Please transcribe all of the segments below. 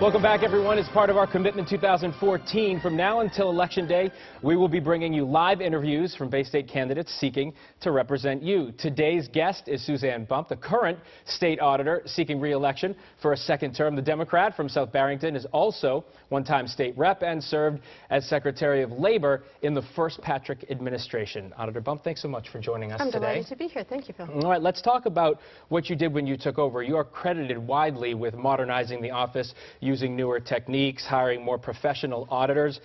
Welcome back, everyone. As part of our Commitment 2014, from now until Election Day, we will be bringing you live interviews from Bay State candidates seeking to represent you. Today's guest is Suzanne Bump, the current state auditor seeking re-election for a second term. The Democrat from South Barrington is also one-time state rep and served as Secretary of Labor in the first Patrick administration. Auditor Bump, thanks so much for joining us today. I'm delighted to be here. Thank you, Phil. All right, let's talk about what you did when you took over. You are credited widely with modernizing the office, using newer techniques, hiring more professional auditors.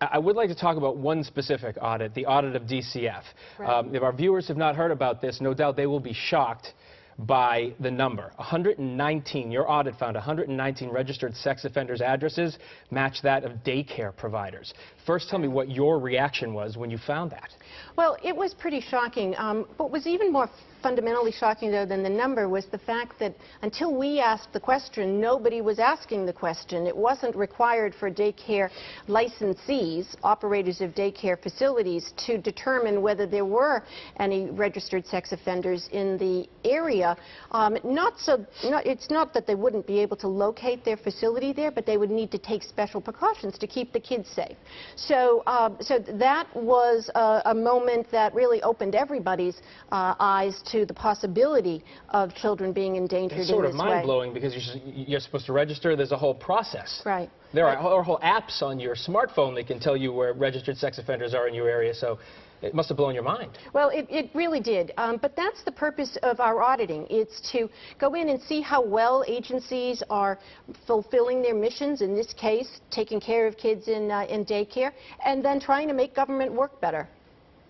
I would like to talk about one specific audit, the audit of DCF. Right. If our viewers have not heard about this, no doubt they will be shocked by the number. 119, your audit found 119 registered sex offenders' addresses match that of daycare providers. First, tell me what your reaction was when you found that. Well, it was pretty shocking. What was even more fundamentally shocking, though, than the number was the fact that until we asked the question, nobody was asking the question. It wasn't required for daycare licensees, operators of daycare facilities, to determine whether there were any registered sex offenders in the area. It's not that they wouldn't be able to locate their facility there, but they would need to take special precautions to keep the kids safe. So that was a moment that really opened everybody's eyes to the possibility of children being endangered in this way. It's sort of mind-blowing because you're supposed to register. There's a whole process. Right. There are whole apps on your smartphone that can tell you where registered sex offenders are in your area, so it must have blown your mind. Well, it really did. But that's the purpose of our auditing. It's to go in and see how well agencies are fulfilling their missions, in this case, taking care of kids in daycare, and then trying to make government work better.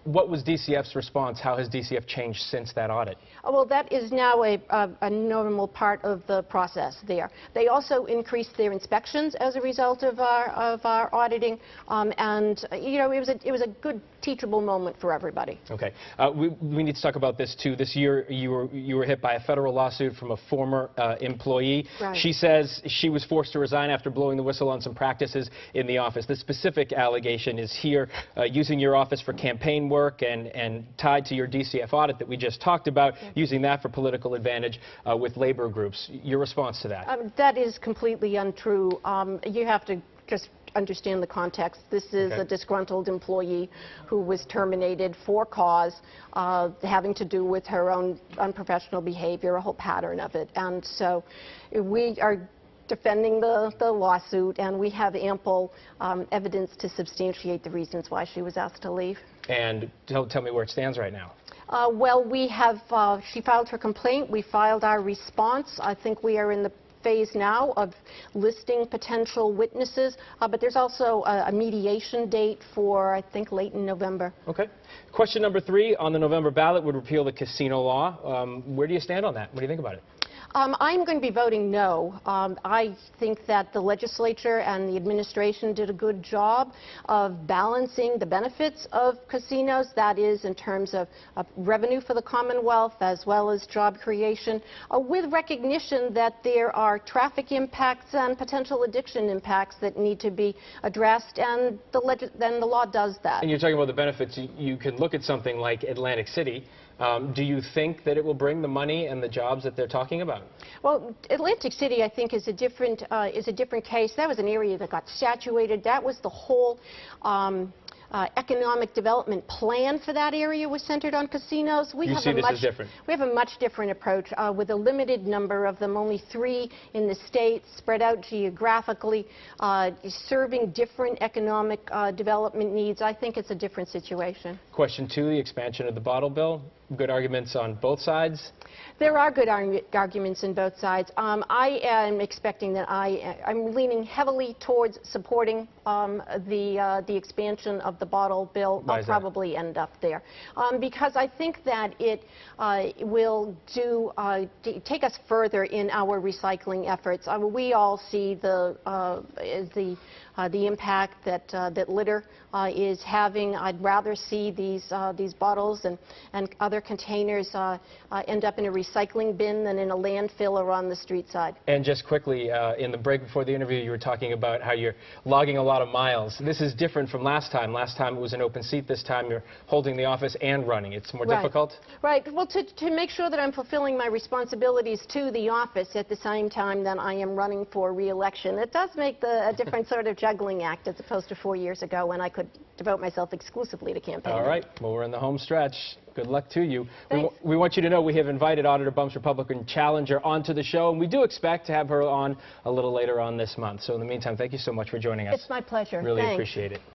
What was DCF's response? How has DCF changed since that audit? Well, that is now a normal part of the process there. They also increased their inspections as a result of our auditing, and you know, it was a good teachable moment for everybody. Okay, we need to talk about this too. This year, you were hit by a federal lawsuit from a former employee. Right. She says she was forced to resign after blowing the whistle on some practices in the office. The specific allegation is here, using your office for campaign work and tied to your DCF audit that we just talked about, using that for political advantage with labor groups. Your response to that? That is completely untrue. You have to just understand the context. This is a disgruntled employee who was terminated for cause having to do with her own unprofessional behavior, a whole pattern of it. And so we are defending the lawsuit, and we have ample evidence to substantiate the reasons why she was asked to leave. And tell me where it stands right now. Well, we have, she filed her complaint. We filed our response. I think we are in the phase now of listing potential witnesses, but there's also a mediation date for, I think, late in November. Okay. Question number 3 on the November ballot would repeal the casino law. Where do you stand on that? What do you think about it? I'm going to be voting no. I think that the legislature and the administration did a good job of balancing the benefits of casinos, that is in terms of revenue for the Commonwealth as well as job creation, with recognition that there are traffic impacts and potential addiction impacts that need to be addressed, and the law does that. And you're talking about the benefits. You can look at something like Atlantic City. Do you think that it will bring the money and the jobs that they're talking about? Well, Atlantic City, I think, is a different case. That was an area that got saturated. That was the whole economic development plan for that area was centered on casinos. We have a much different approach with a limited number of them, only 3 in the state, spread out geographically, serving different economic development needs. I think it's a different situation. Question 2, the expansion of the bottle bill. Good arguments on both sides? There are good arguments on both sides. I am expecting that I'm leaning heavily towards supporting the expansion of the bottle bill. I'll probably end up there because I think that it will take us further in our recycling efforts. We all see the the impact that litter is having. I'd rather see these bottles and other containers end up in a recycling bin than in a landfill or on the street side. And just quickly, in the break before the interview, you were talking about how you're logging a lot of miles. This is different from last time. Last time it was an open seat. This time you're holding the office and running. It's more difficult? Right. Well, to make sure that I'm fulfilling my responsibilities to the office at the same time that I am running for re-election, it does make a different sort of juggling act as opposed to 4 years ago when I could devote myself exclusively to campaigning. All right. Well, we're in the home stretch. Good luck to you. Thanks. We want you to know we have invited Auditor Bump's Republican challenger onto the show, and we do expect to have her on a little later on this month. So in the meantime, thank you so much for joining us. It's my pleasure. Really Thanks. appreciate it.